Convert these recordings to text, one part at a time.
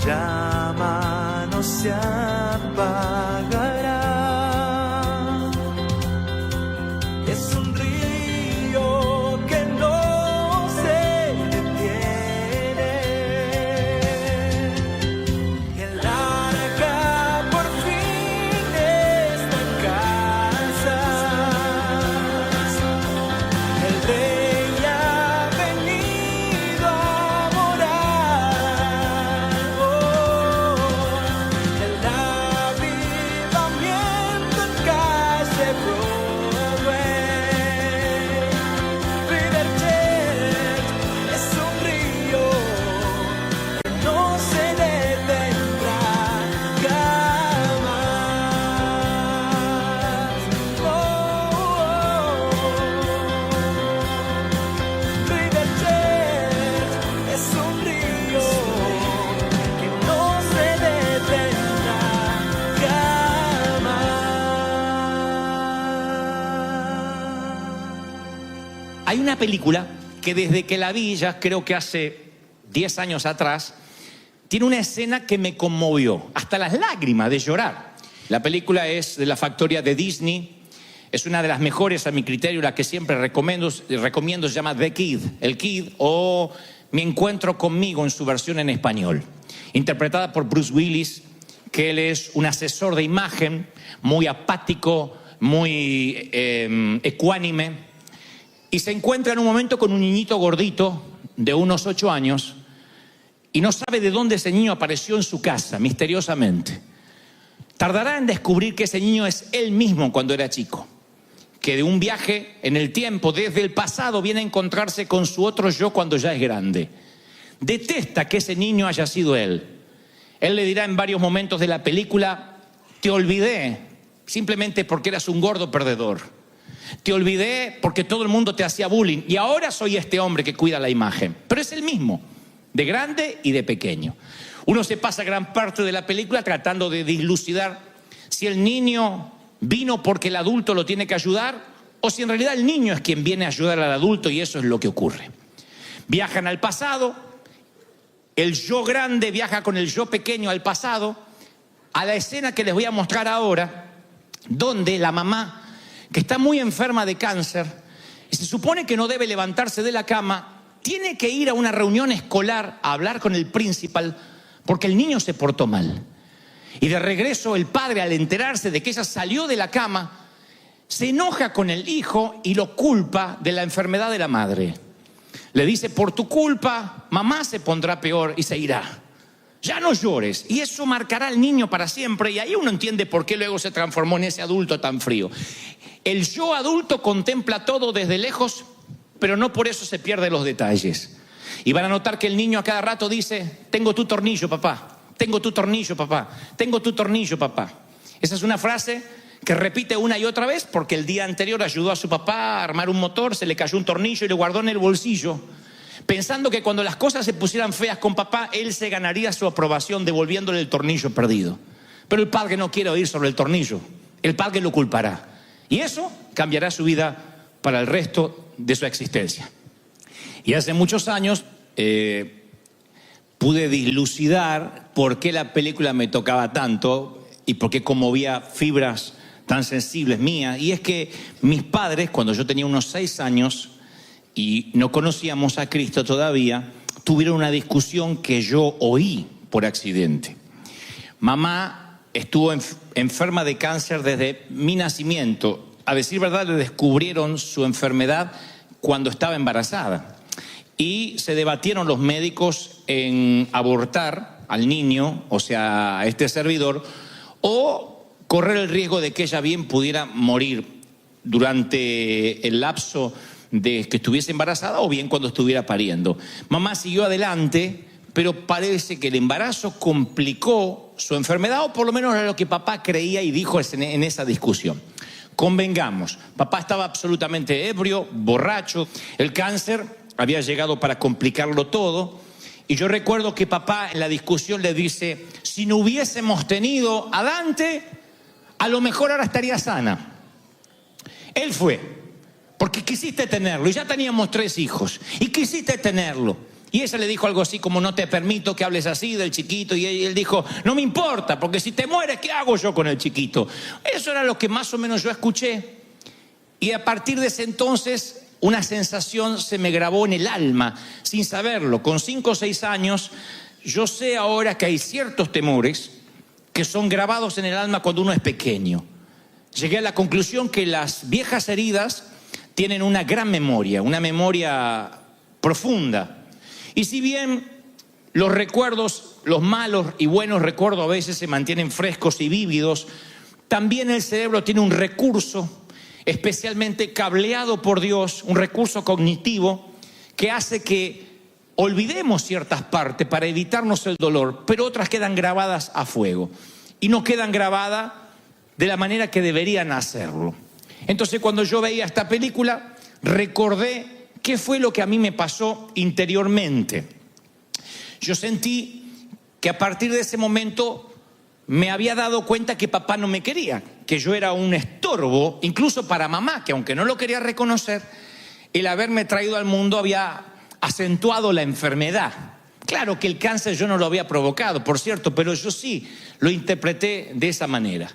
llama no se apagará. Es un río que no se detiene. Y el arca por fin está en casa. El rey ha venido a morar. El avivamiento en calle Broadway. River Church es un río que no se detendrá jamás. River Church es un río que no se detendrá jamás. Hay una película que desde que la vi, ya creo que hace 10 años atrás, tiene una escena que me conmovió, hasta las lágrimas de llorar. La película es de la factoría de Disney, es una de las mejores a mi criterio, la que siempre recomiendo, se llama The Kid, El Kid, o Mi encuentro conmigo en su versión en español, interpretada por Bruce Willis, que él es un asesor de imagen, muy apático, muy ecuánime, y se encuentra en un momento con un niñito gordito de unos 8 años y no sabe de dónde ese niño apareció en su casa, misteriosamente. Tardará en descubrir que ese niño es él mismo cuando era chico, que de un viaje en el tiempo, desde el pasado, viene a encontrarse con su otro yo cuando ya es grande. Detesta que ese niño haya sido él. Él le dirá en varios momentos de la película: te olvidé simplemente porque eras un gordo perdedor. Te olvidé porque todo el mundo te hacía bullying y ahora soy este hombre que cuida la imagen. Pero es el mismo, de grande y de pequeño. Uno se pasa gran parte de la película tratando de dilucidar si el niño vino porque el adulto lo tiene que ayudar o si en realidad el niño es quien viene a ayudar al adulto, y eso es lo que ocurre. Viajan al pasado, el yo grande viaja con el yo pequeño al pasado, a la escena que les voy a mostrar ahora, donde la mamá, que está muy enferma de cáncer y se supone que no debe levantarse de la cama, tiene que ir a una reunión escolar a hablar con el principal porque el niño se portó mal. Y de regreso el padre, al enterarse de que ella salió de la cama, se enoja con el hijo y lo culpa de la enfermedad de la madre. Le dice: por tu culpa mamá se pondrá peor y se irá. Ya no llores. Y eso marcará al niño para siempre. Y ahí uno entiende por qué luego se transformó en ese adulto tan frío. El yo adulto contempla todo desde lejos, pero no por eso se pierde los detalles. Y van a notar que el niño a cada rato dice: tengo tu tornillo, papá. Tengo tu tornillo, papá. Tengo tu tornillo, papá. Esa es una frase que repite una y otra vez porque el día anterior ayudó a su papá a armar un motor, se le cayó un tornillo y lo guardó en el bolsillo, pensando que cuando las cosas se pusieran feas con papá, él se ganaría su aprobación devolviéndole el tornillo perdido. Pero el padre no quiere oír sobre el tornillo. El padre lo culpará. Y eso cambiará su vida para el resto de su existencia. Y hace muchos años pude dilucidar por qué la película me tocaba tanto y por qué conmovía fibras tan sensibles mías. Y es que mis padres, cuando yo tenía unos 6 años y no conocíamos a Cristo todavía, tuvieron una discusión que yo oí por accidente. Mamá estuvo enferma de cáncer desde mi nacimiento. A decir verdad, le descubrieron su enfermedad cuando estaba embarazada. Y se debatieron los médicos en abortar al niño, o sea, a este servidor, o correr el riesgo de que ella bien pudiera morir durante el lapso de que estuviese embarazada o bien cuando estuviera pariendo. Mamá siguió adelante, pero parece que el embarazo complicó su enfermedad, o por lo menos era lo que papá creía y dijo en esa discusión. Convengamos, papá estaba absolutamente ebrio, borracho, el cáncer había llegado para complicarlo todo, y yo recuerdo que papá en la discusión le dice: si no hubiésemos tenido a Dante, a lo mejor ahora estaría sana. Él fue, porque quisiste tenerlo, y ya teníamos 3 hijos, y quisiste tenerlo, Y ella le dijo algo así como: no te permito que hables así del chiquito. Y él dijo: no me importa, porque si te mueres, ¿qué hago yo con el chiquito? Eso era lo que más o menos yo escuché. Y a partir de ese entonces, una sensación se me grabó en el alma, sin saberlo. Con 5 o 6 años, yo sé ahora que hay ciertos temores que son grabados en el alma cuando uno es pequeño. Llegué a la conclusión que las viejas heridas tienen una gran memoria, una memoria profunda. Y si bien los recuerdos, los malos y buenos recuerdos a veces se mantienen frescos y vívidos, también el cerebro tiene un recurso especialmente cableado por Dios, un recurso cognitivo que hace que olvidemos ciertas partes para evitarnos el dolor, pero otras quedan grabadas a fuego y no quedan grabadas de la manera que deberían hacerlo. Entonces, cuando yo veía esta película, recordé qué fue lo que a mí me pasó interiormente. Yo sentí que a partir de ese momento me había dado cuenta que papá no me quería, que yo era un estorbo, incluso para mamá, que aunque no lo quería reconocer, el haberme traído al mundo había acentuado la enfermedad. Claro que el cáncer yo no lo había provocado, por cierto, pero yo sí lo interpreté de esa manera.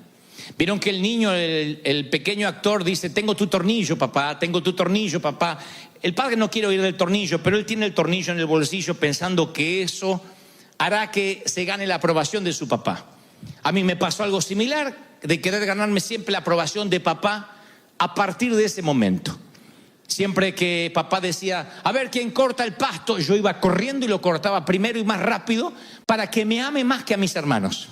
Vieron que el niño, el pequeño actor dice: tengo tu tornillo, papá, tengo tu tornillo, papá. El padre no quiere oír del tornillo, pero él tiene el tornillo en el bolsillo pensando que eso hará que se gane la aprobación de su papá. A mí me pasó algo similar, de querer ganarme siempre la aprobación de papá a partir de ese momento. Siempre que papá decía: a ver quién corta el pasto, yo iba corriendo y lo cortaba primero y más rápido para que me ame más que a mis hermanos.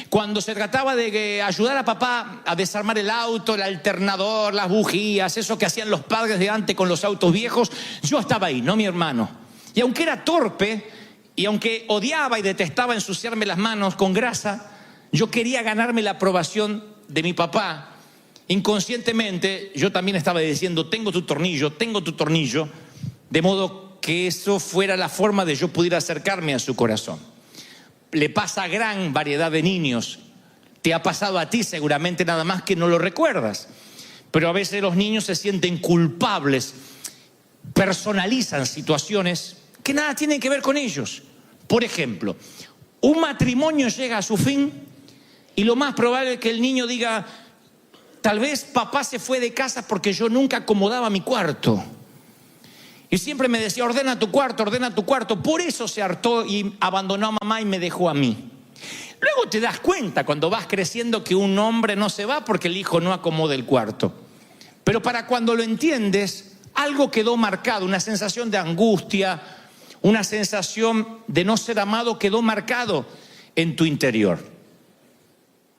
Cuando se trataba de ayudar a papá a desarmar el auto, el alternador, las bujías, eso que hacían los padres de antes con los autos viejos, yo estaba ahí, no mi hermano. Y aunque era torpe, y aunque odiaba y detestaba ensuciarme las manos con grasa, yo quería ganarme la aprobación de mi papá. Inconscientemente yo también estaba diciendo: tengo tu tornillo, de modo que eso fuera la forma de yo pudiera acercarme a su corazón. Le pasa a gran variedad de niños. Te ha pasado a ti seguramente, nada más que no lo recuerdas. Pero a veces los niños se sienten culpables, personalizan situaciones que nada tienen que ver con ellos. Por ejemplo, un matrimonio llega a su fin y lo más probable es que el niño diga: tal vez papá se fue de casa porque yo nunca acomodaba mi cuarto. Y siempre me decía: ordena tu cuarto, ordena tu cuarto. Por eso se hartó y abandonó a mamá y me dejó a mí. Luego te das cuenta cuando vas creciendo que un hombre no se va porque el hijo no acomoda el cuarto. Pero para cuando lo entiendes, algo quedó marcado, una sensación de angustia, una sensación de no ser amado quedó marcado en tu interior.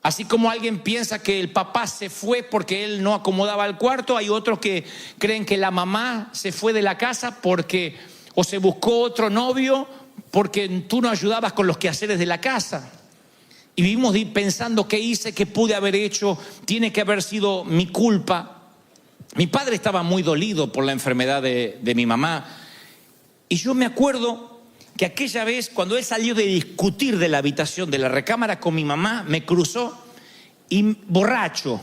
Así como alguien piensa que el papá se fue porque él no acomodaba el cuarto, hay otros que creen que la mamá se fue de la casa porque o se buscó otro novio porque tú no ayudabas con los quehaceres de la casa. Y vivimos pensando: ¿qué hice? ¿Qué pude haber hecho? Tiene que haber sido mi culpa. Mi padre estaba muy dolido por la enfermedad de mi mamá. Y yo me acuerdo que aquella vez, cuando él salió de discutir de la habitación, de la recámara con mi mamá, me cruzó y borracho,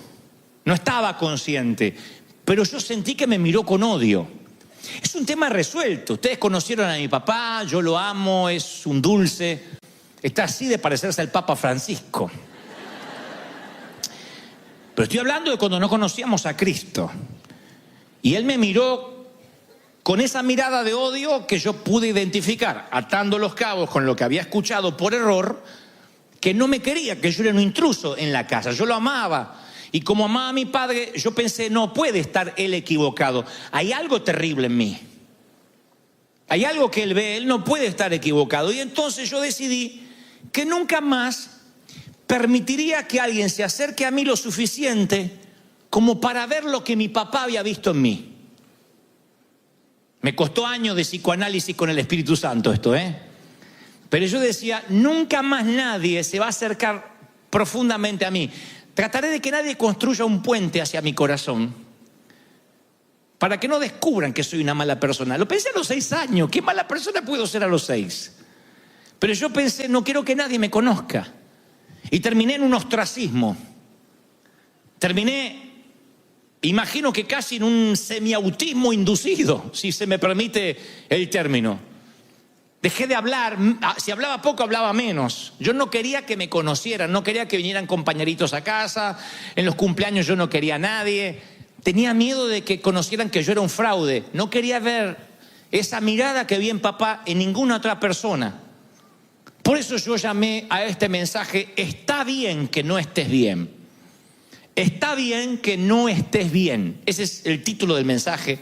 no estaba consciente, pero yo sentí que me miró con odio. Es un tema resuelto. Ustedes conocieron a mi papá, yo lo amo, es un dulce, está así de parecerse al Papa Francisco. Pero estoy hablando de cuando no conocíamos a Cristo. Y él me miró con esa mirada de odio que yo pude identificar, atando los cabos con lo que había escuchado por error, que no me quería, que yo era un intruso en la casa. Yo lo amaba. Y como amaba a mi padre, yo pensé: no puede estar él equivocado. Hay algo terrible en mí. Hay algo que él ve, él no puede estar equivocado. Y entonces yo decidí que nunca más permitiría que alguien se acerque a mí lo suficiente como para ver lo que mi papá había visto en mí. Me costó años de psicoanálisis con el Espíritu Santo esto, Pero yo decía: nunca más nadie se va a acercar profundamente a mí. Trataré de que nadie construya un puente hacia mi corazón para que no descubran que soy una mala persona. Lo pensé a los 6 años. ¿Qué mala persona puedo ser a los 6? Pero yo pensé: no quiero que nadie me conozca. Y terminé en un ostracismo. Terminé, imagino que casi en un semiautismo inducido, si se me permite el término. Dejé de hablar, si hablaba poco, hablaba menos. Yo no quería que me conocieran, no quería que vinieran compañeritos a casa, en los cumpleaños yo no quería a nadie. Tenía miedo de que conocieran que yo era un fraude. No quería ver esa mirada que vi en papá en ninguna otra persona. Por eso yo llamé a este mensaje, está bien que no estés bien. Está bien que no estés bien. Ese es el título del mensaje.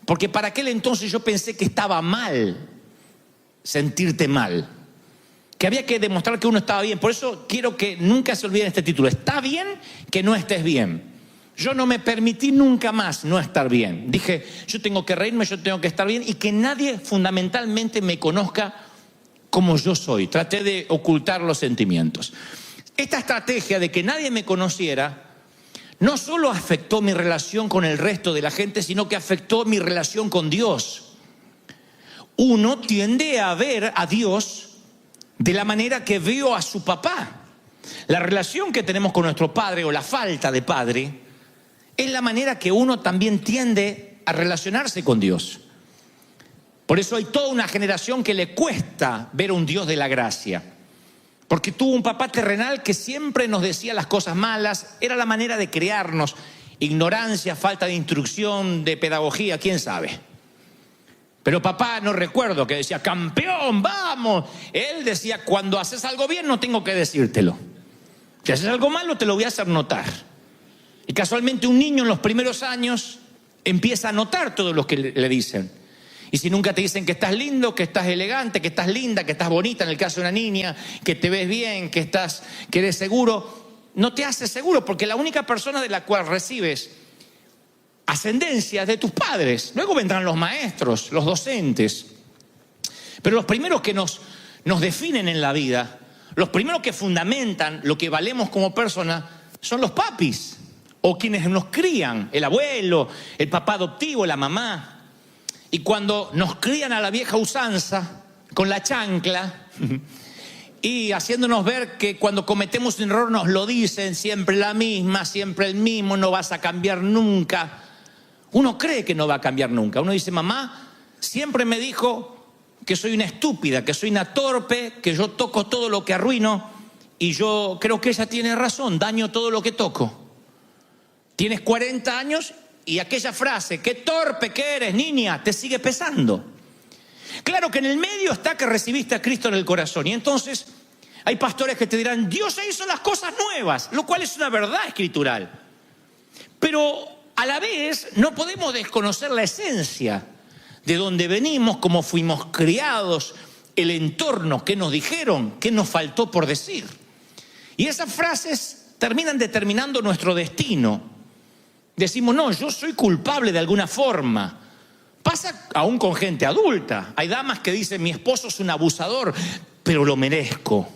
Porque para aquel entonces yo pensé que estaba mal sentirte mal, que había que demostrar que uno estaba bien. Por eso quiero que nunca se olviden este título. Está bien que no estés bien. Yo no me permití nunca más no estar bien. Dije, yo tengo que reírme, yo tengo que estar bien y que nadie fundamentalmente me conozca como yo soy. Traté de ocultar los sentimientos. Esta estrategia de que nadie me conociera no solo afectó mi relación con el resto de la gente, sino que afectó mi relación con Dios. Uno tiende a ver a Dios de la manera que veo a su papá. La relación que tenemos con nuestro padre o la falta de padre es la manera que uno también tiende a relacionarse con Dios. Por eso hay toda una generación que le cuesta ver a un Dios de la gracia. Porque tuvo un papá terrenal que siempre nos decía las cosas malas, era la manera de criarnos. Ignorancia, falta de instrucción, de pedagogía, quién sabe. Pero papá, no recuerdo que decía, campeón, vamos. Él decía, cuando haces algo bien no tengo que decírtelo. Si haces algo malo te lo voy a hacer notar. Y casualmente un niño en los primeros años empieza a notar todo lo que le dicen. Y si nunca te dicen que estás lindo, que estás elegante, que estás linda, que estás bonita, en el caso de una niña, que te ves bien, que eres seguro, no te haces seguro, porque la única persona de la cual recibes ascendencia de tus padres. Luego vendrán los maestros, los docentes. Pero los primeros que nos definen en la vida, los primeros que fundamentan lo que valemos como persona, son los papis o quienes nos crían, el abuelo, el papá adoptivo, la mamá. Y cuando nos crían a la vieja usanza, con la chancla, y haciéndonos ver que cuando cometemos un error nos lo dicen, siempre la misma, siempre el mismo, no vas a cambiar nunca. Uno cree que no va a cambiar nunca. Uno dice, mamá siempre me dijo que soy una estúpida, que soy una torpe, que yo toco todo lo que arruino. Y yo creo que ella tiene razón, daño todo lo que toco. Tienes 40 años y aquella frase, qué torpe que eres, niña, te sigue pesando. Claro que en el medio está que recibiste a Cristo en el corazón. Y entonces hay pastores que te dirán, Dios hizo las cosas nuevas, lo cual es una verdad escritural. Pero a la vez no podemos desconocer la esencia de dónde venimos, cómo fuimos criados, el entorno, qué nos dijeron, qué nos faltó por decir. Y esas frases terminan determinando nuestro destino. Decimos, no, yo soy culpable de alguna forma. Pasa aún con gente adulta. Hay damas que dicen, mi esposo es un abusador, pero lo merezco.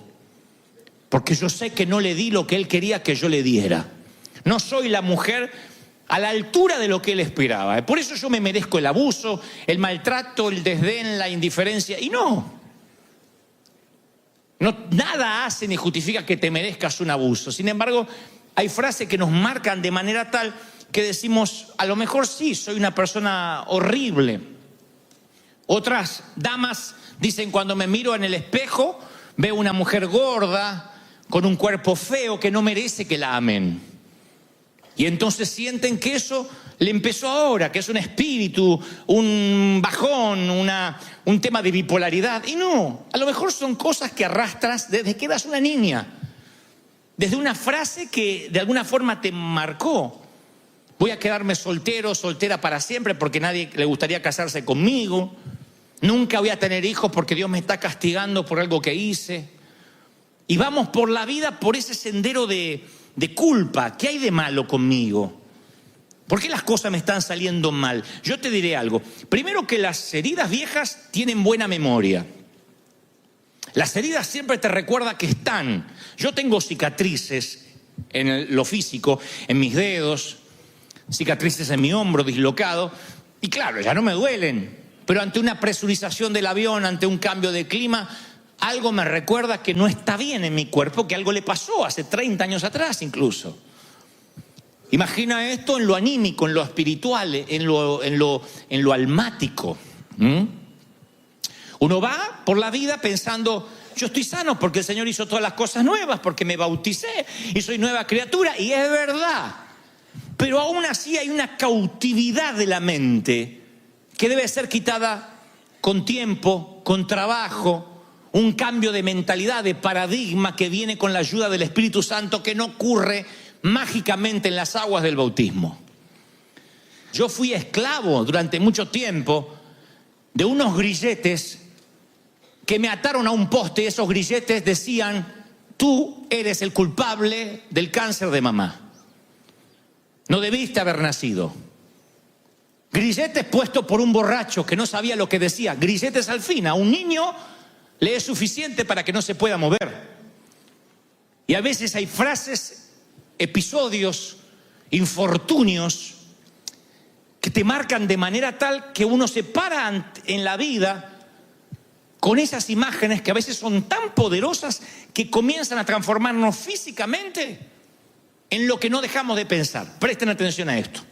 Porque yo sé que no le di lo que él quería que yo le diera. No soy la mujer a la altura de lo que él esperaba. Por eso yo me merezco el abuso, el maltrato, el desdén, la indiferencia. Y no, nada hace ni justifica que te merezcas un abuso. Sin embargo, hay frases que nos marcan de manera tal que decimos, a lo mejor sí, soy una persona horrible. Otras damas dicen, cuando me miro en el espejo, veo una mujer gorda, con un cuerpo feo que no merece que la amen. Y entonces sienten que eso le empezó ahora, que es un espíritu, un bajón, un tema de bipolaridad. Y no, a lo mejor son cosas que arrastras desde que eras una niña. Desde una frase que de alguna forma te marcó. Voy a quedarme soltero, soltera para siempre porque nadie le gustaría casarse conmigo. Nunca voy a tener hijos porque Dios me está castigando por algo que hice. Y vamos por la vida por ese sendero de culpa. ¿Qué hay de malo conmigo? ¿Por qué las cosas me están saliendo mal? Yo te diré algo. Primero, que las heridas viejas tienen buena memoria. Las heridas siempre te recuerdan que están. Yo tengo cicatrices en lo físico, en mis dedos, cicatrices en mi hombro dislocado. Y claro, ya no me duelen. Pero ante una presurización del avión, ante un cambio de clima, algo me recuerda que no está bien en mi cuerpo, que algo le pasó hace 30 años atrás incluso. Imagina esto en lo anímico, en lo espiritual, en lo almático. Uno va por la vida pensando, yo estoy sano porque el Señor hizo todas las cosas nuevas, porque me bauticé y soy nueva criatura, y es verdad. Pero aún así hay una cautividad de la mente que debe ser quitada con tiempo, con trabajo, un cambio de mentalidad, de paradigma que viene con la ayuda del Espíritu Santo, que no ocurre mágicamente en las aguas del bautismo. Yo fui esclavo durante mucho tiempo de unos grilletes que me ataron a un poste, y esos grilletes decían: tú eres el culpable del cáncer de mamá. No debiste haber nacido. Grilletes puestos por un borracho que no sabía lo que decía. Grilletes al fin. A un niño le es suficiente para que no se pueda mover. Y a veces hay frases, episodios, infortunios que te marcan de manera tal que uno se para en la vida con esas imágenes que a veces son tan poderosas que comienzan a transformarnos físicamente en lo que no dejamos de pensar. Presten atención a esto.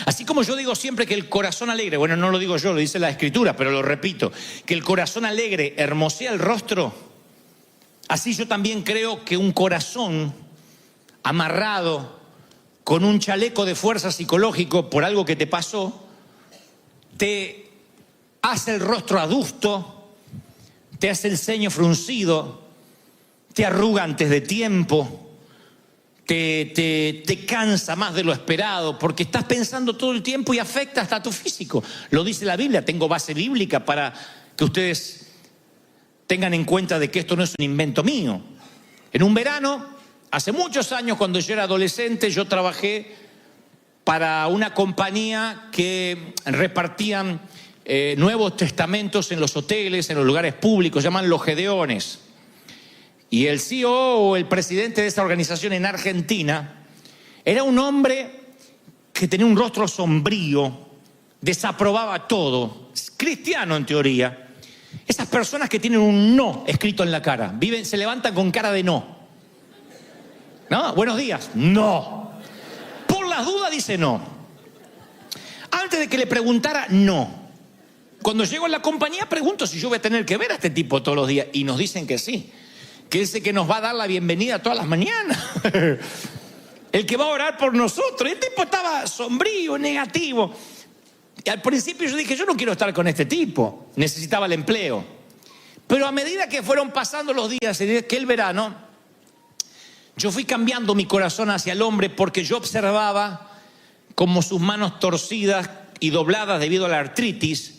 Así como yo digo siempre que el corazón alegre, bueno, no lo digo yo, lo dice la Escritura, pero lo repito, que el corazón alegre hermosea el rostro, así yo también creo que un corazón amarrado con un chaleco de fuerza psicológico por algo que te pasó, te hace el rostro adusto, te hace el ceño fruncido, te arruga antes de tiempo, te cansa más de lo esperado, porque estás pensando todo el tiempo y afecta hasta tu físico. Lo dice la Biblia, tengo base bíblica para que ustedes tengan en cuenta de que esto no es un invento mío. En un verano, hace muchos años, cuando yo era adolescente, yo trabajé para una compañía que repartían Nuevos Testamentos en los hoteles, en los lugares públicos, llaman los Gedeones. Y el CEO o el presidente de esta organización en Argentina era un hombre que tenía un rostro sombrío, desaprobaba todo, cristiano en teoría. Esas personas que tienen un no escrito en la cara, se levantan con cara de no. ¿No? Buenos días, no. Por las dudas dice no. Antes de que le preguntara, no. Cuando llego a la compañía pregunto si yo voy a tener que ver a este tipo todos los días, y nos dicen que sí. Que es el que nos va a dar la bienvenida todas las mañanas. El que va a orar por nosotros. El tipo estaba sombrío, negativo. Y al principio yo dije, yo no quiero estar con este tipo. Necesitaba el empleo. Pero a medida que fueron pasando los días en aquel verano, yo fui cambiando mi corazón hacia el hombre, porque yo observaba como sus manos torcidas y dobladas debido a la artritis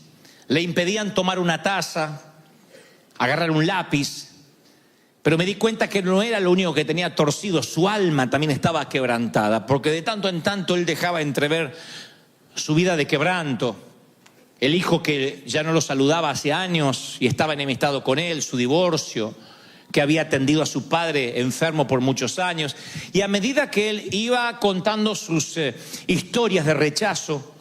le impedían tomar una taza, agarrar un lápiz. Pero me di cuenta que no era lo único que tenía torcido, su alma también estaba quebrantada, porque de tanto en tanto él dejaba entrever su vida de quebranto. El hijo que ya no lo saludaba hace años y estaba enemistado con él, su divorcio, que había atendido a su padre enfermo por muchos años. Y a medida que él iba contando sus historias de rechazo,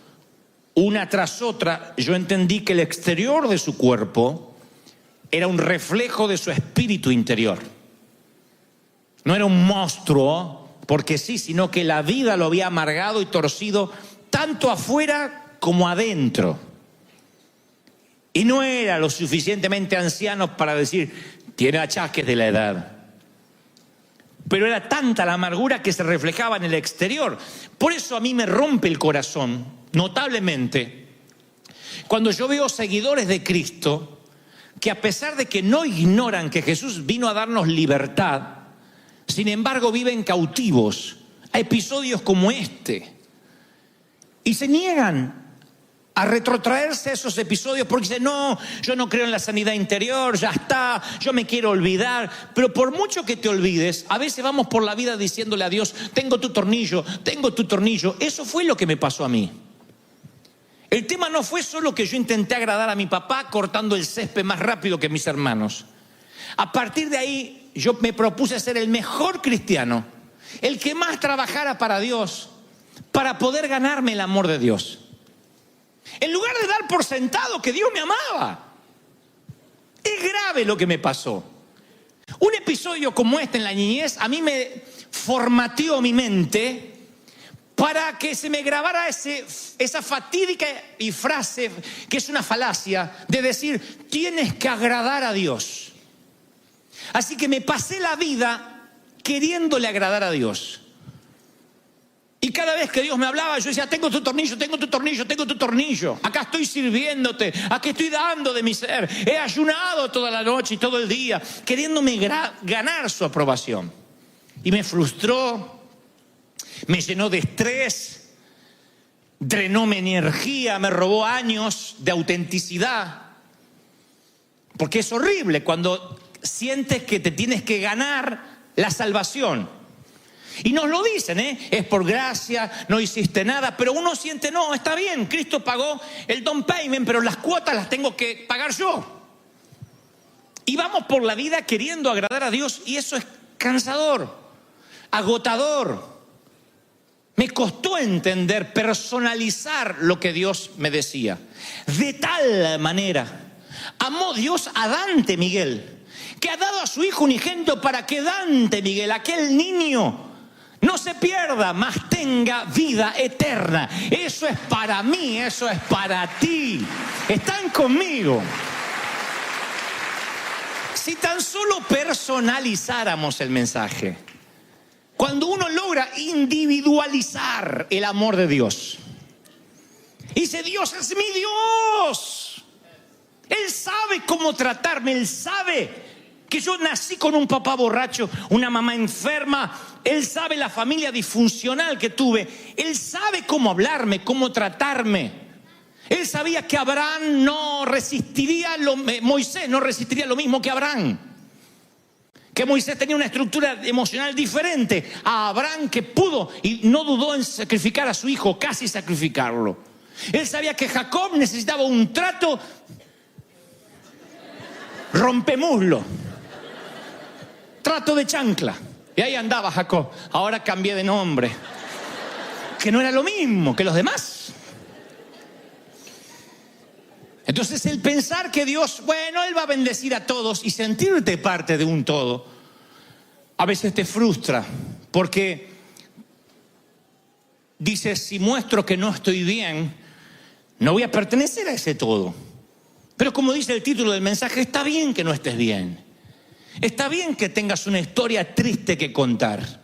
una tras otra, yo entendí que el exterior de su cuerpo era un reflejo de su espíritu interior. No era un monstruo, porque sí, sino que la vida lo había amargado y torcido tanto afuera como adentro. Y no era lo suficientemente anciano para decir, tiene achaques de la edad. Pero era tanta la amargura que se reflejaba en el exterior. Por eso a mí me rompe el corazón, notablemente, cuando yo veo seguidores de Cristo que, a pesar de que no ignoran que Jesús vino a darnos libertad, sin embargo viven cautivos a episodios como este. Y se niegan a retrotraerse a esos episodios porque dicen, no, yo no creo en la sanidad interior, ya está, yo me quiero olvidar. Pero por mucho que te olvides, a veces vamos por la vida diciéndole a Dios, tengo tu tornillo, tengo tu tornillo. Eso fue lo que me pasó a mí. El tema no fue solo que yo intenté agradar a mi papá cortando el césped más rápido que mis hermanos. A partir de ahí yo me propuse ser el mejor cristiano, el que más trabajara para Dios, para poder ganarme el amor de Dios. En lugar de dar por sentado que Dios me amaba. Es grave lo que me pasó. Un episodio como este en la niñez a mí me formateó mi mente para que se me grabara esa fatídica y frase que es una falacia de decir, tienes que agradar a Dios. Así que me pasé la vida queriéndole agradar a Dios. Y cada vez que Dios me hablaba, yo decía, tengo tu tornillo, tengo tu tornillo, tengo tu tornillo. Acá estoy sirviéndote, aquí estoy dando de mi ser. He ayunado toda la noche y todo el día, queriéndome ganar su aprobación. Y me frustró, me llenó de estrés, drenó mi energía, me robó años de autenticidad. Porque es horrible cuando sientes que te tienes que ganar la salvación. Y nos lo dicen, es por gracia, no hiciste nada, pero uno siente, no, está bien, Cristo pagó el down payment, pero las cuotas las tengo que pagar yo. Y vamos por la vida queriendo agradar a Dios y eso es cansador, agotador. Me costó entender, personalizar lo que Dios me decía. De tal manera, amó Dios a Dante Miguel, que ha dado a su Hijo unigénito para que Dante Miguel, aquel niño, no se pierda, mas tenga vida eterna. Eso es para mí, eso es para ti. Están conmigo. Si tan solo personalizáramos el mensaje, cuando uno logra individualizar el amor de Dios, y dice, Dios es mi Dios. Él sabe cómo tratarme, Él sabe que yo nací con un papá borracho, una mamá enferma. Él sabe la familia disfuncional que tuve. Él sabe cómo hablarme, cómo tratarme. Él sabía que Abraham no resistiría, Moisés no resistiría lo mismo que Abraham. Que Moisés tenía una estructura emocional diferente a Abraham, que pudo y no dudó en sacrificar a su hijo, casi sacrificarlo. Él sabía que Jacob necesitaba un trato rompemuslo, trato de chancla. Y ahí andaba Jacob. Ahora cambié de nombre, que no era lo mismo que los demás. Entonces el pensar que Dios, bueno, Él va a bendecir a todos y sentirte parte de un todo, a veces te frustra, porque dices, si muestro que no estoy bien, no voy a pertenecer a ese todo. Pero como dice el título del mensaje, está bien que no estés bien. Está bien que tengas una historia triste que contar.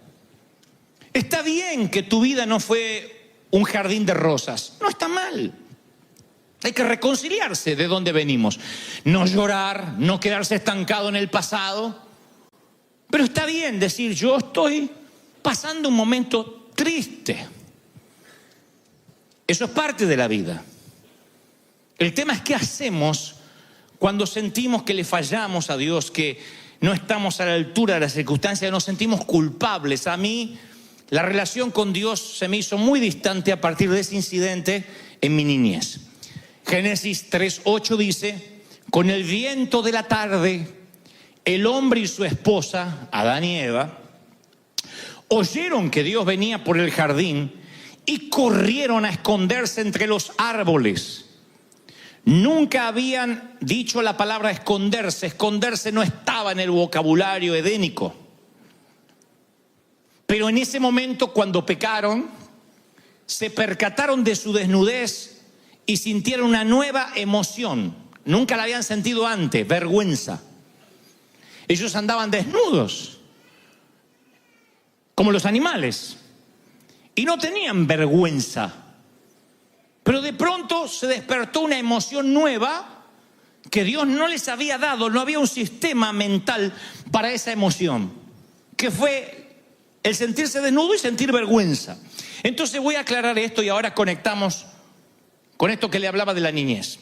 Está bien que tu vida no fue un jardín de rosas. No está mal. Hay que reconciliarse de dónde venimos. No llorar, no quedarse estancado en el pasado. Pero está bien decir, yo estoy pasando un momento triste. Eso es parte de la vida. El tema es qué hacemos cuando sentimos que le fallamos a Dios, que no estamos a la altura de las circunstancias, nos sentimos culpables. A mí la relación con Dios se me hizo muy distante a partir de ese incidente en mi niñez. Génesis 3:8 dice, con el viento de la tarde, el hombre y su esposa, Adán y Eva, oyeron que Dios venía por el jardín y corrieron a esconderse entre los árboles. Nunca habían dicho la palabra esconderse. Esconderse no estaba en el vocabulario edénico. Pero en ese momento, cuando pecaron, se percataron de su desnudez y sintieron una nueva emoción. Nunca la habían sentido antes, vergüenza. Ellos andaban desnudos, como los animales, y no tenían vergüenza. Pero de pronto se despertó una emoción nueva que Dios no les había dado. No había un sistema mental para esa emoción, que fue el sentirse desnudo y sentir vergüenza. Entonces voy a aclarar esto y ahora conectamos con esto que le hablaba de la niñez.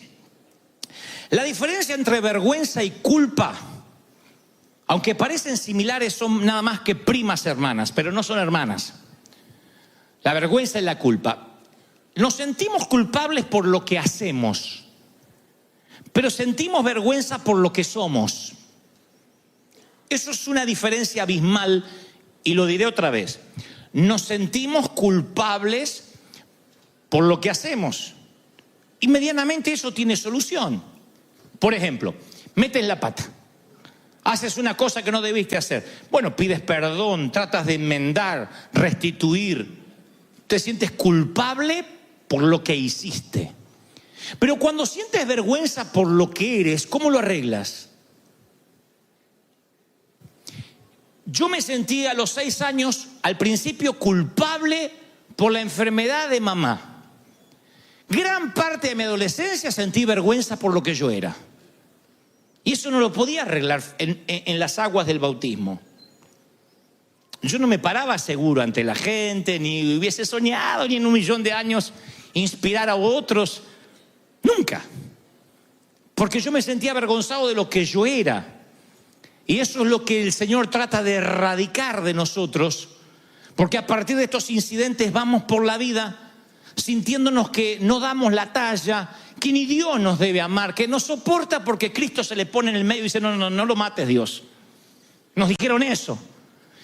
La diferencia entre vergüenza y culpa, aunque parecen similares, son nada más que primas hermanas, pero no son hermanas. La vergüenza y la culpa. Nos sentimos culpables por lo que hacemos, pero sentimos vergüenza por lo que somos. Eso es una diferencia abismal y lo diré otra vez. Nos sentimos culpables por lo que hacemos y medianamente eso tiene solución. Por ejemplo, metes la pata, haces una cosa que no debiste hacer. Bueno, pides perdón, tratas de enmendar, restituir. te sientes culpable por lo que hiciste. Pero cuando sientes vergüenza por lo que eres, ¿cómo lo arreglas? Yo me sentí a los 6 años, al principio, culpable por la enfermedad de mamá. Gran parte de mi adolescencia sentí vergüenza por lo que yo era. Y eso no lo podía arreglar en las aguas del bautismo. Yo no me paraba seguro ante la gente, ni hubiese soñado, ni en 1.000.000 de años, inspirar a otros. Nunca. Porque yo me sentía avergonzado de lo que yo era. Y eso es lo que el Señor trata de erradicar de nosotros. Porque a partir de estos incidentes vamos por la vida sintiéndonos que no damos la talla, que ni Dios nos debe amar, que nos soporta porque Cristo se le pone en el medio y dice, no lo mates, Dios. Nos dijeron eso.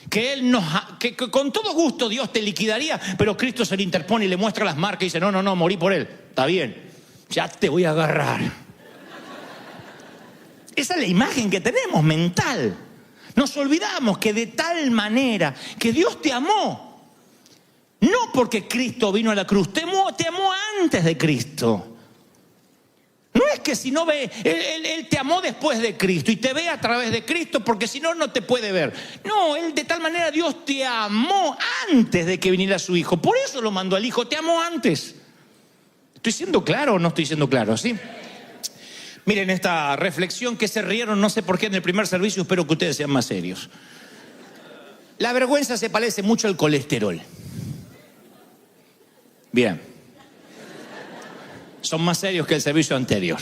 Que con todo gusto Dios te liquidaría, pero Cristo se le interpone y le muestra las marcas y dice, no, morí por él. Está bien, ya te voy a agarrar. Esa es la imagen que tenemos mental. Nos olvidamos que de tal manera que Dios te amó. No porque Cristo vino a la cruz, te amó antes de Cristo. No es que si no ve, él te amó después de Cristo y te ve a través de Cristo porque si no, no te puede ver. No, Él de tal manera Dios te amó antes de que viniera su Hijo. Por eso lo mandó al Hijo, te amó antes. ¿Estoy siendo claro o no estoy siendo claro? ¿Sí? Miren esta reflexión que se rieron, no sé por qué en el primer servicio, espero que ustedes sean más serios. La vergüenza se parece mucho al colesterol. Bien. Son más serios que el servicio anterior.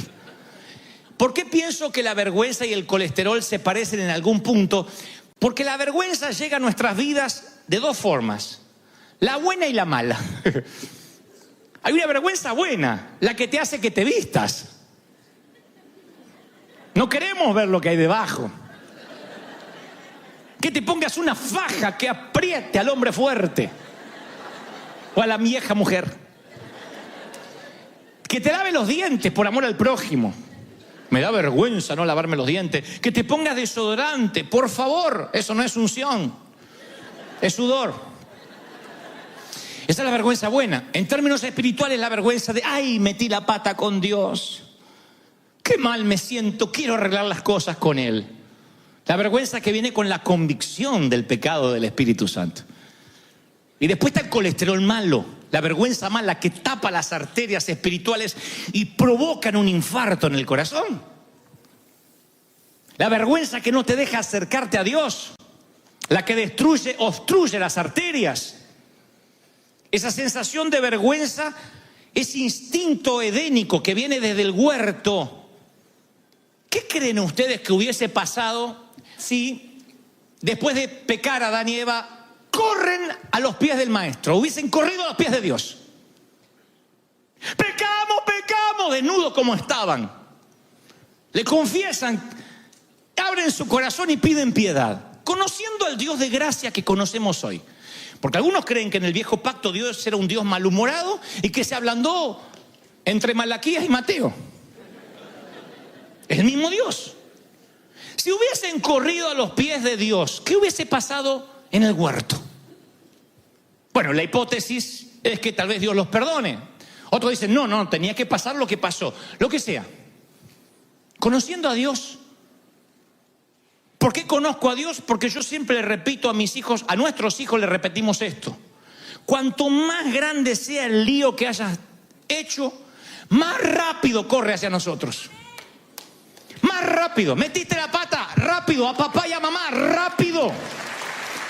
¿Por qué pienso que la vergüenza y el colesterol se parecen en algún punto? Porque la vergüenza llega a nuestras vidas de 2 formas. La buena y la mala. Hay una vergüenza buena, la que te hace que te vistas. No queremos ver lo que hay debajo. Que te pongas una faja que apriete al hombre fuerte. O a la vieja mujer. Que te lave los dientes por amor al prójimo. Me da vergüenza no lavarme los dientes. Que te pongas desodorante, por favor. Eso no es unción, es sudor. Esa es la vergüenza buena. En términos espirituales, la vergüenza de, ay, metí la pata con Dios. Qué mal me siento, quiero arreglar las cosas con Él. La vergüenza que viene con la convicción del pecado del Espíritu Santo. Y después está el colesterol malo, la vergüenza mala que tapa las arterias espirituales y provocan un infarto en el corazón. La vergüenza que no te deja acercarte a Dios, la que obstruye las arterias. Esa sensación de vergüenza, ese instinto edénico que viene desde el huerto. ¿Qué creen ustedes que hubiese pasado si después de pecar Adán y Eva corren a los pies del Maestro? Hubiesen corrido a los pies de Dios. Pecamos, desnudos como estaban. Le confiesan, abren su corazón y piden piedad, conociendo al Dios de gracia que conocemos hoy. Porque algunos creen que en el viejo pacto Dios era un Dios malhumorado y que se ablandó entre Malaquías y Mateo. Es el mismo Dios. Si hubiesen corrido a los pies de Dios, ¿qué hubiese pasado en el huerto? Bueno, la hipótesis es que tal vez Dios los perdone. Otros dicen, no, tenía que pasar lo que pasó. Lo que sea. Conociendo a Dios. ¿Por qué conozco a Dios? Porque yo siempre le repito a mis hijos, a nuestros hijos le repetimos esto. Cuanto más grande sea el lío que hayas hecho, más rápido corre hacia nosotros. Más rápido. Metiste la pata, rápido. A papá y a mamá, rápido.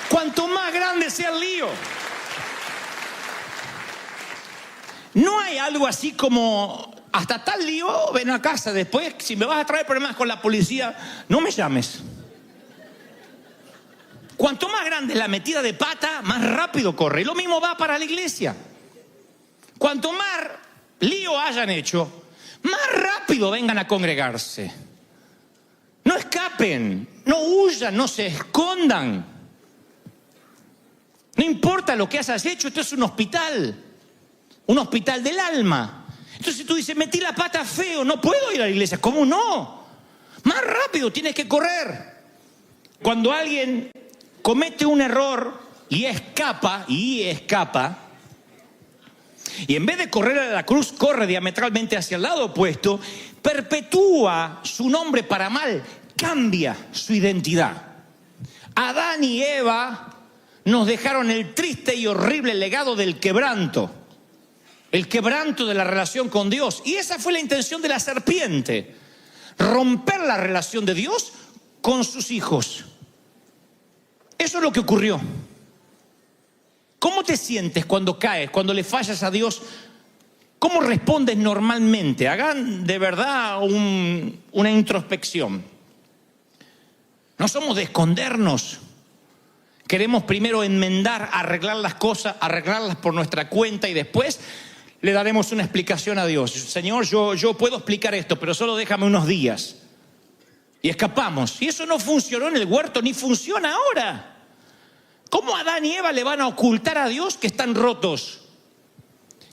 Cuanto más grande sea el lío. No hay algo así como, hasta tal lío, ven a casa. Después, si me vas a traer problemas con la policía, no me llames. Cuanto más grande es la metida de pata, más rápido corre. Y lo mismo va para la iglesia. Cuanto más lío hayan hecho, más rápido vengan a congregarse. No escapen, no huyan, no se escondan. No importa lo que hayas hecho, esto es un hospital del alma. Entonces tú dices, metí la pata feo, no puedo ir a la iglesia. ¿Cómo no? Más rápido tienes que correr. Cuando alguien comete un error y escapa, y en vez de correr a la cruz, corre diametralmente hacia el lado opuesto, perpetúa su nombre para mal, cambia su identidad. Adán y Eva nos dejaron el triste y horrible legado del quebranto. El quebranto de la relación con Dios. Y esa fue la intención de la serpiente. Romper la relación de Dios con sus hijos. Eso es lo que ocurrió. ¿Cómo te sientes cuando caes, cuando le fallas a Dios? ¿Cómo respondes normalmente? Hagan de verdad una introspección. No somos de escondernos. Queremos primero enmendar, arreglar las cosas, arreglarlas por nuestra cuenta y después le daremos una explicación a Dios. Señor, yo puedo explicar esto, pero solo déjame unos días. Y escapamos. Y eso no funcionó en el huerto, ni funciona ahora. ¿Cómo Adán y Eva le van a ocultar a Dios que están rotos?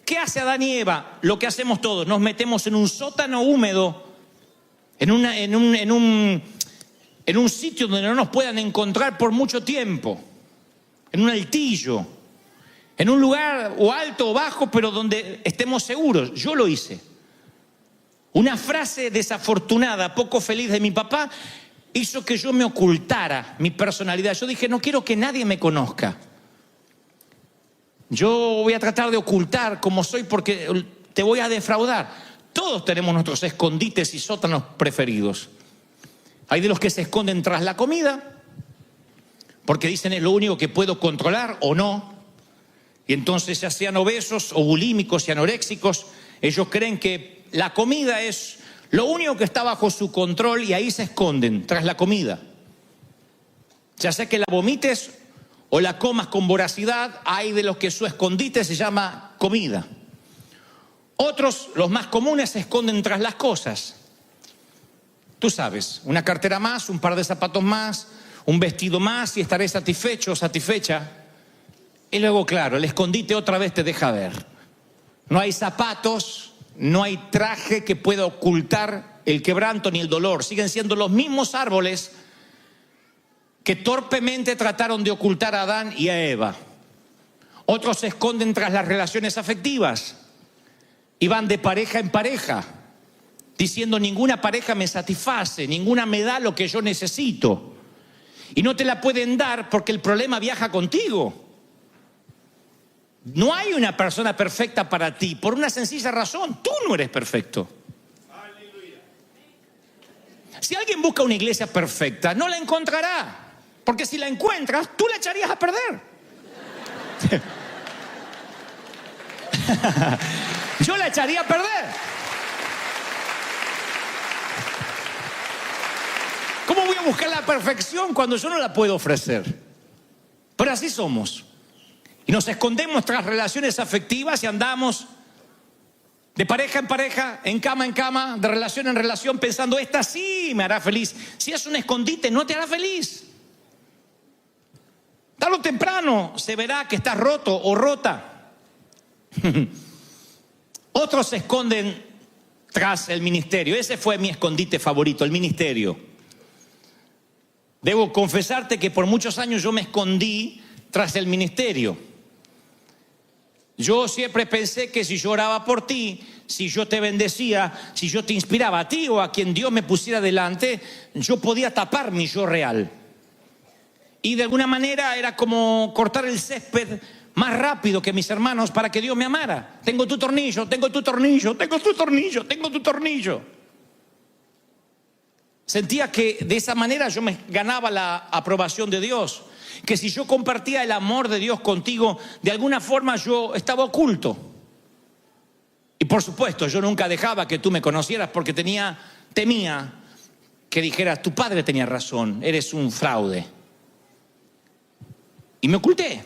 ¿Qué hace Adán y Eva? Lo que hacemos todos. Nos metemos en un sótano húmedo, en un sitio donde no nos puedan encontrar por mucho tiempo. En un altillo. En un lugar o alto o bajo, pero donde estemos seguros. Yo lo hice. Una frase desafortunada, poco feliz de mi papá, hizo que yo me ocultara mi personalidad. Yo dije, no quiero que nadie me conozca. Yo voy a tratar de ocultar cómo soy porque te voy a defraudar. Todos tenemos nuestros escondites y sótanos preferidos. Hay de los que se esconden tras la comida, porque dicen es lo único que puedo controlar o no. Y entonces, ya sean obesos o bulímicos y anoréxicos, ellos creen que la comida es lo único que está bajo su control y ahí se esconden, tras la comida. Ya sea que la vomites o la comas con voracidad, hay de los que su escondite se llama comida. Otros, los más comunes, se esconden tras las cosas. Tú sabes, una cartera más, un par de zapatos más, un vestido más y estaré satisfecho o satisfecha. Y luego, claro, el escondite otra vez te deja ver. No hay zapatos, no hay traje que pueda ocultar el quebranto ni el dolor. Siguen siendo los mismos árboles que torpemente trataron de ocultar a Adán y a Eva. Otros se esconden tras las relaciones afectivas y van de pareja en pareja, diciendo ninguna pareja me satisface, ninguna me da lo que yo necesito. Y no te la pueden dar porque el problema viaja contigo. No hay una persona perfecta para ti, por una sencilla razón, tú no eres perfecto. Si alguien busca una iglesia perfecta, no la encontrará, porque si la encuentras, tú la echarías a perder. Yo la echaría a perder. ¿Cómo voy a buscar la perfección cuando yo no la puedo ofrecer? Pero así somos. Y nos escondemos tras relaciones afectivas y andamos de pareja en pareja, en cama, de relación en relación, pensando, esta sí me hará feliz. Si es un escondite, no te hará feliz. Tarde o temprano se verá que estás roto o rota. Otros se esconden tras el ministerio. Ese fue mi escondite favorito, el ministerio. Debo confesarte que por muchos años yo me escondí tras el ministerio. Yo siempre pensé que si yo oraba por ti, si yo te bendecía, si yo te inspiraba a ti o a quien Dios me pusiera delante, yo podía tapar mi yo real. Y de alguna manera era como cortar el césped más rápido que mis hermanos para que Dios me amara. Tengo tu tornillo, tengo tu tornillo, tengo tu tornillo, tengo tu tornillo. Sentía que de esa manera yo me ganaba la aprobación de Dios. Que si yo compartía el amor de Dios contigo, de alguna forma yo estaba oculto. Y por supuesto, yo nunca dejaba que tú me conocieras porque temía que dijeras, tu padre tenía razón, eres un fraude. Y me oculté.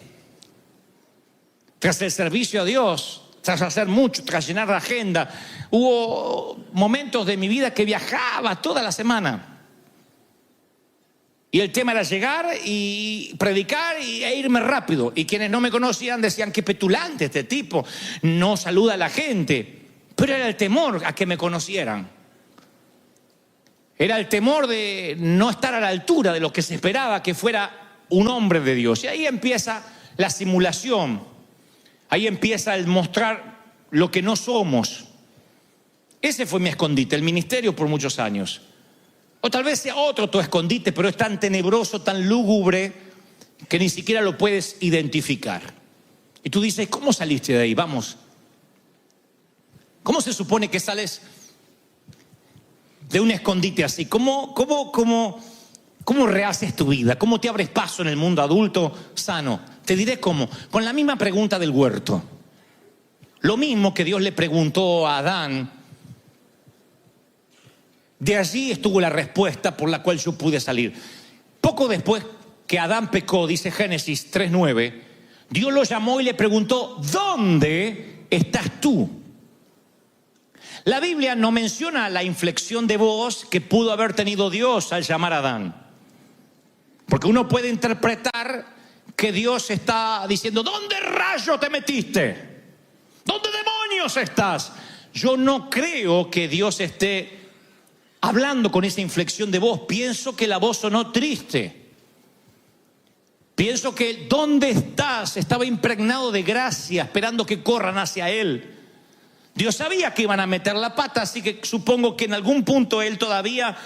Tras el servicio a Dios, tras hacer mucho, tras llenar la agenda, hubo momentos de mi vida que viajaba toda la semana. Y el tema era llegar y predicar e irme rápido. Y quienes no me conocían decían, qué petulante este tipo, no saluda a la gente. Pero era el temor a que me conocieran. Era el temor de no estar a la altura de lo que se esperaba que fuera un hombre de Dios. Y ahí empieza la simulación. Ahí empieza el mostrar lo que no somos. Ese fue mi escondite, el ministerio por muchos años. O tal vez sea otro tu escondite, pero es tan tenebroso, tan lúgubre, que ni siquiera lo puedes identificar. Y tú dices, ¿cómo saliste de ahí? Vamos. ¿Cómo se supone que sales de un escondite así? ¿Cómo rehaces tu vida? ¿Cómo te abres paso en el mundo adulto sano? Te diré cómo. Con la misma pregunta del huerto. Lo mismo que Dios le preguntó a Adán. De allí estuvo la respuesta por la cual yo pude salir. Poco después que Adán pecó, dice Génesis 3:9, Dios lo llamó y le preguntó, ¿dónde estás tú? La Biblia no menciona la inflexión de voz que pudo haber tenido Dios al llamar a Adán. Porque uno puede interpretar que Dios está diciendo, ¿dónde rayo te metiste? ¿Dónde demonios estás? Yo no creo que Dios esté hablando con esa inflexión de voz. Pienso que la voz sonó triste. Pienso que ¿dónde estás? Estaba impregnado de gracia, esperando que corran hacia Él. Dios sabía que iban a meter la pata, así que supongo que en algún punto Él todavía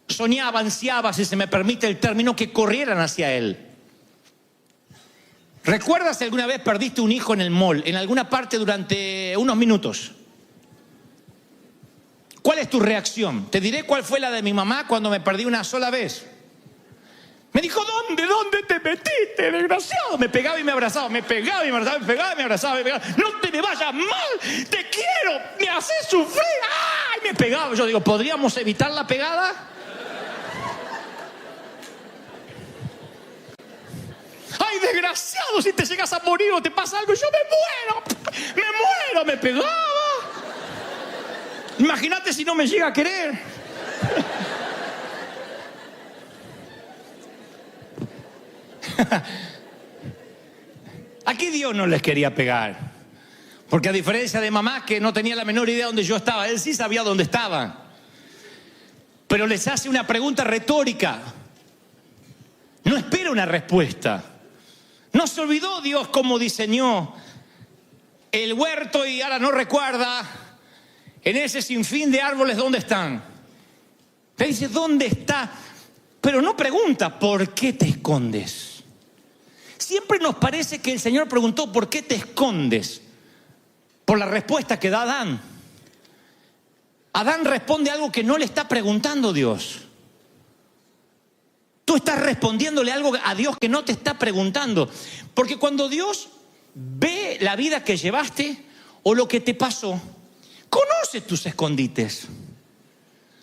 soñaba, ansiaba, si se me permite el término, que corrieran hacia Él. ¿Recuerdas si alguna vez perdiste un hijo en el mall, en alguna parte durante unos minutos? ¿Cuál es tu reacción? Te diré cuál fue la de mi mamá cuando me perdí una sola vez. Me dijo, ¿dónde te metiste, desgraciado? Me pegaba y me abrazaba, me pegaba y me abrazaba, me pegaba y me abrazaba, me pegaba. No te me vayas mal, te quiero, me haces sufrir. ¡Ay! Me pegaba. Yo digo, ¿podríamos evitar la pegada? ¡Ay, desgraciado! Si te llegas a morir o te pasa algo, yo me muero, me pegaba. Imagínate si no me llega a querer. Aquí Dios no les quería pegar, porque a diferencia de mamá, que no tenía la menor idea de dónde yo estaba, Él sí sabía dónde estaba. Pero les hace una pregunta retórica. No espera una respuesta. No se olvidó Dios cómo diseñó el huerto y ahora no recuerda en ese sinfín de árboles dónde están. Te dice, ¿dónde está? Pero no pregunta, ¿por qué te escondes? Siempre nos parece que el Señor preguntó, ¿por qué te escondes? Por la respuesta que da Adán. Adán responde algo que no le está preguntando Dios. Tú estás respondiéndole algo a Dios que no te está preguntando. Porque cuando Dios ve la vida que llevaste o lo que te pasó, conoce tus escondites.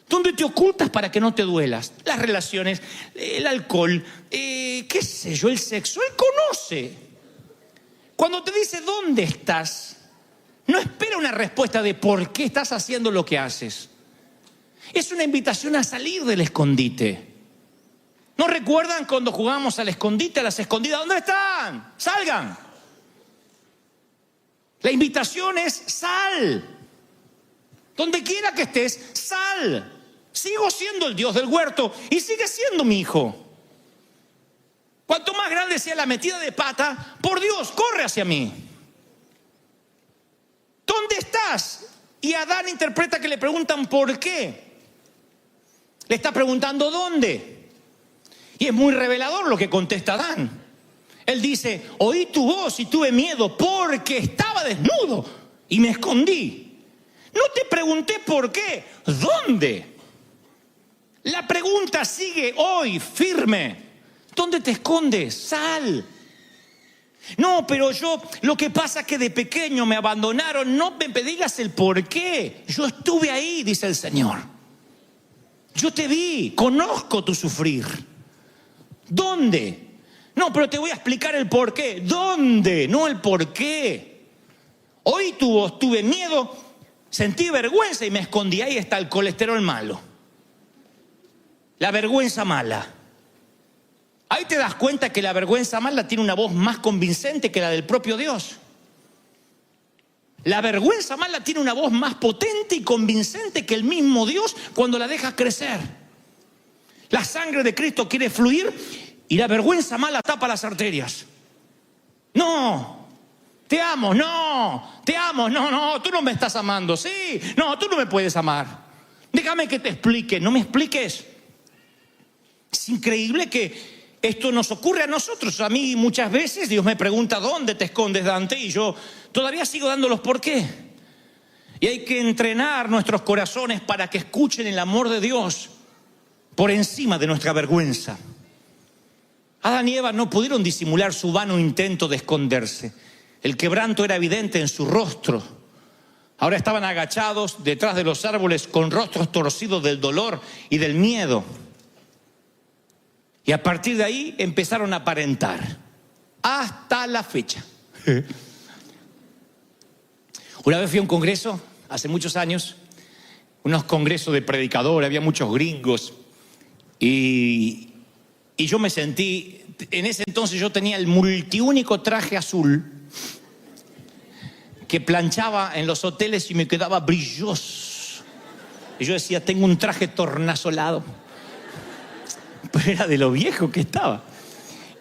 ¿Dónde te ocultas para que no te duelas? Las relaciones, el alcohol, qué sé yo, el sexo. Él conoce. Cuando te dice ¿dónde estás?, no espera una respuesta de por qué estás haciendo lo que haces. Es una invitación a salir del escondite. ¿No recuerdan cuando jugábamos al escondite, a las escondidas? ¿Dónde están? ¡Salgan! La invitación es sal. Donde quiera que estés, sal. Sigo siendo el Dios del huerto y sigue siendo mi hijo. Cuanto más grande sea la metida de pata, por Dios, corre hacia mí. ¿Dónde estás? Y Adán interpreta que le preguntan ¿por qué? Le está preguntando ¿dónde? Y es muy revelador lo que contesta Adán. Él dice, oí tu voz y tuve miedo porque estaba desnudo y me escondí. No te pregunté por qué, ¿dónde? La pregunta sigue hoy firme. ¿Dónde te escondes? Sal. No, pero lo que pasa es que de pequeño me abandonaron. No me digas el por qué. Yo estuve ahí, dice el Señor. Yo te vi, conozco tu sufrir. ¿Dónde? No, pero te voy a explicar el por qué. ¿Dónde? No el por qué. Oí tu voz, tuve miedo, sentí vergüenza y me escondí. Ahí está el colesterol malo. La vergüenza mala. Ahí te das cuenta que la vergüenza mala tiene una voz más convincente que la del propio Dios. La vergüenza mala tiene una voz más potente y convincente que el mismo Dios cuando la dejas crecer. La sangre de Cristo quiere fluir y la vergüenza mala tapa las arterias. No, Te amo, no. Te amo, no, tú no me estás amando. Sí, no, tú no me puedes amar. Déjame que te explique, no me expliques. Es increíble que esto nos ocurre a nosotros. A mí muchas veces Dios me pregunta, ¿dónde te escondes, Dante? Y yo todavía sigo dando los por qué. Y hay que entrenar nuestros corazones para que escuchen el amor de Dios por encima de nuestra vergüenza. Adán y Eva no pudieron disimular su vano intento de esconderse. El quebranto era evidente en su rostro. Ahora estaban agachados detrás de los árboles con rostros torcidos del dolor y del miedo. Y a partir de ahí empezaron a aparentar. Hasta la fecha. Una vez fui a un congreso, hace muchos años, unos congresos de predicadores, había muchos gringos. Y yo me sentí, en ese entonces yo tenía el multiúnico traje azul que planchaba en los hoteles y me quedaba brilloso. Y yo decía, tengo un traje tornasolado. Pero era de lo viejo que estaba.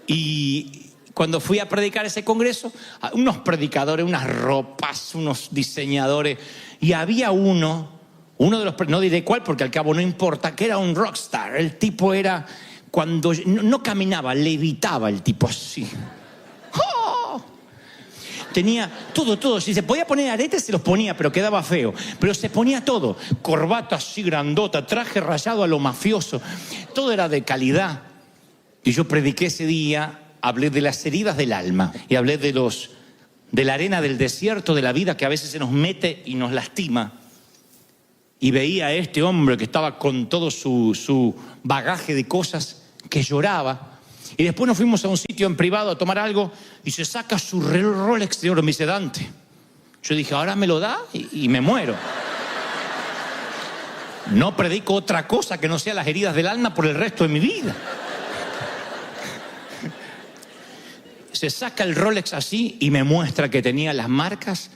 Y cuando fui a predicar ese congreso, unos predicadores, unas ropas, unos diseñadores, y había uno de los, no diré cuál porque al cabo no importa, que era un rockstar. El tipo era, cuando no caminaba, levitaba el tipo así. ¡Oh! Tenía todo. Si se podía poner aretes, se los ponía, pero quedaba feo. Pero se ponía todo. Corbata así grandota, traje rayado a lo mafioso. Todo era de calidad. Y yo prediqué ese día, hablé de las heridas del alma. Y hablé de la arena del desierto de la vida que a veces se nos mete y nos lastima. Y veía a este hombre que estaba con todo su bagaje de cosas, que lloraba. Y después nos fuimos a un sitio en privado a tomar algo y se saca su Rolex de oro. Me dice, Dante. Yo dije, ahora me lo da y me muero. No predico otra cosa que no sea las heridas del alma por el resto de mi vida. Se saca el Rolex así y me muestra que tenía las marcas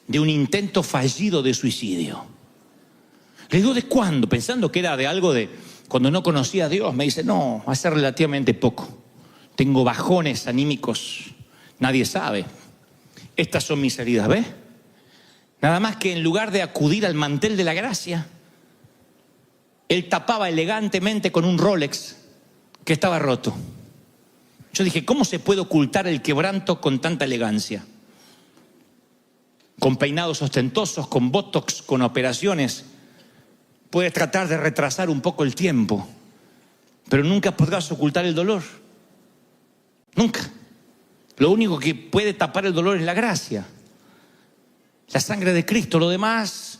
de un intento fallido de suicidio. Le digo, ¿de cuándo? Pensando que era de algo de cuando no conocía a Dios. Me dice, no, hace relativamente poco. Tengo bajones anímicos, nadie sabe. Estas son mis heridas, ¿ves? Nada más que en lugar de acudir al mantel de la gracia, él tapaba elegantemente con un Rolex que estaba roto. Yo dije, ¿cómo se puede ocultar el quebranto con tanta elegancia? Con peinados ostentosos, con botox, con operaciones. Puedes tratar de retrasar un poco el tiempo, pero nunca podrás ocultar el dolor. Nunca. Lo único que puede tapar el dolor es la gracia, la sangre de Cristo. Lo demás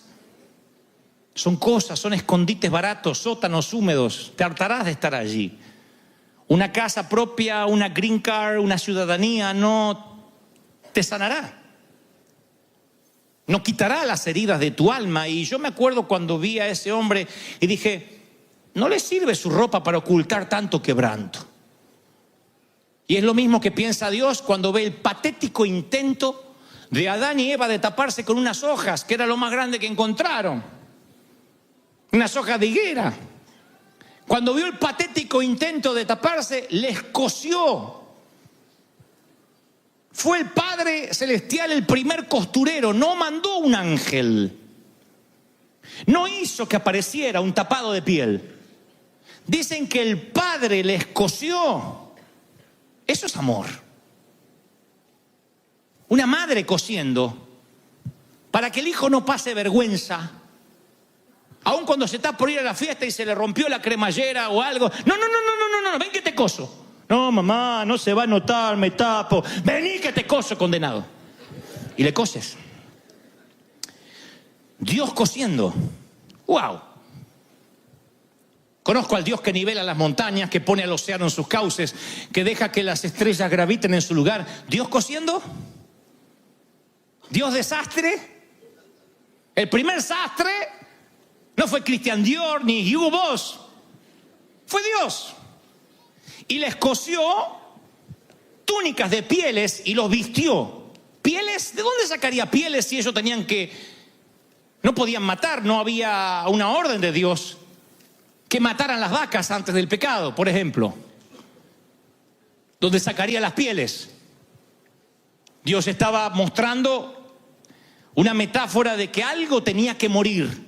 son cosas, son escondites baratos, sótanos húmedos. Te hartarás de estar allí. Una casa propia, una green card, una ciudadanía no te sanará. No quitará las heridas de tu alma. Y yo me acuerdo cuando vi a ese hombre y dije, no le sirve su ropa para ocultar tanto quebranto. Y es lo mismo que piensa Dios cuando ve el patético intento de Adán y Eva de taparse con unas hojas, que era lo más grande que encontraron. Unas hojas de higuera. Cuando vio el patético intento de taparse, les cosió. Fue el Padre Celestial el primer costurero, no mandó un ángel. No hizo que apareciera un tapado de piel. Dicen que el Padre les cosió. Eso es amor. Una madre cosiendo para que el hijo no pase vergüenza. Aun cuando se está por ir a la fiesta y se le rompió la cremallera o algo. No, ven que te coso. No, mamá, no se va a notar, me tapo. Vení que te coso, condenado. Y le coses. Dios cosiendo. ¡Wow! Conozco al Dios que nivela las montañas, que pone al océano en sus cauces, que deja que las estrellas graviten en su lugar. ¿Dios cosiendo? ¿Dios desastre? El primer sastre no fue Christian Dior ni Hugo Boss. Fue Dios. Y les cosió túnicas de pieles y los vistió. ¿Pieles? ¿De dónde sacaría pieles si ellos tenían que... no podían matar, no había una orden de Dios que mataran las vacas antes del pecado, por ejemplo? ¿Dónde sacaría las pieles? Dios estaba mostrando una metáfora de que algo tenía que morir.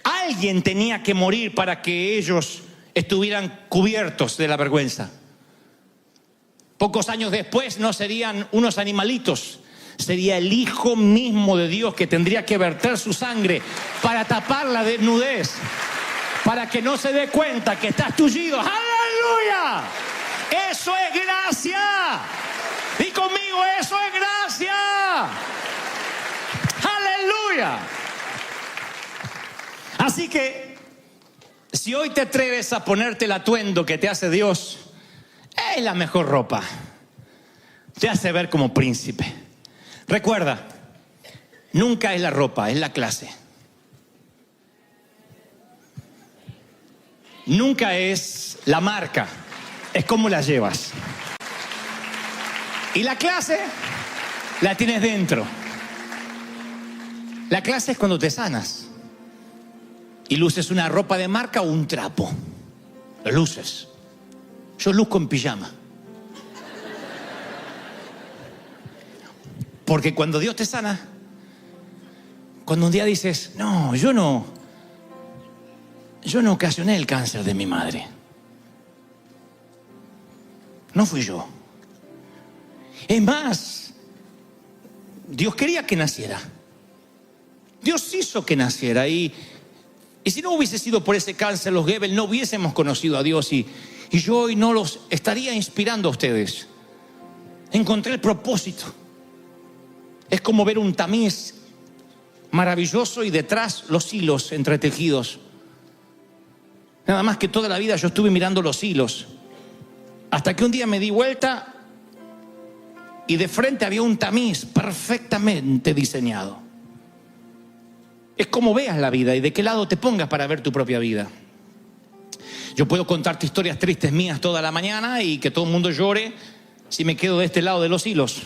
Alguien tenía que morir para que ellos estuvieran cubiertos de la vergüenza. Pocos años después no serían unos animalitos, sería el Hijo mismo de Dios que tendría que verter su sangre para tapar la desnudez, para que no se dé cuenta que estás tullido. ¡Aleluya! Eso es gracia. Y conmigo, eso es gracia. ¡Aleluya! Así que, si hoy te atreves a ponerte el atuendo que te hace Dios, es la mejor ropa. Te hace ver como príncipe. Recuerda, nunca es la ropa, es la clase. Nunca es la marca, es cómo la llevas. Y la clase la tienes dentro. La clase es cuando te sanas y luces una ropa de marca o un trapo. Lo luces. Yo luzco en pijama. Porque cuando Dios te sana, cuando un día dices, no, yo no ocasioné el cáncer de mi madre. No fui yo. Es más, Dios quería que naciera. Dios hizo que naciera. Y si no hubiese sido por ese cáncer, los Goebbels no hubiésemos conocido a Dios. Y yo hoy no los estaría inspirando a ustedes. Encontré el propósito. Es como ver un tamiz maravilloso y detrás los hilos entretejidos. Nada más que toda la vida yo estuve mirando los hilos. Hasta que un día me di vuelta y de frente había un tamiz perfectamente diseñado. Es como veas la vida y de qué lado te pongas para ver tu propia vida. Yo puedo contarte historias tristes mías toda la mañana y que todo el mundo llore si me quedo de este lado de los hilos.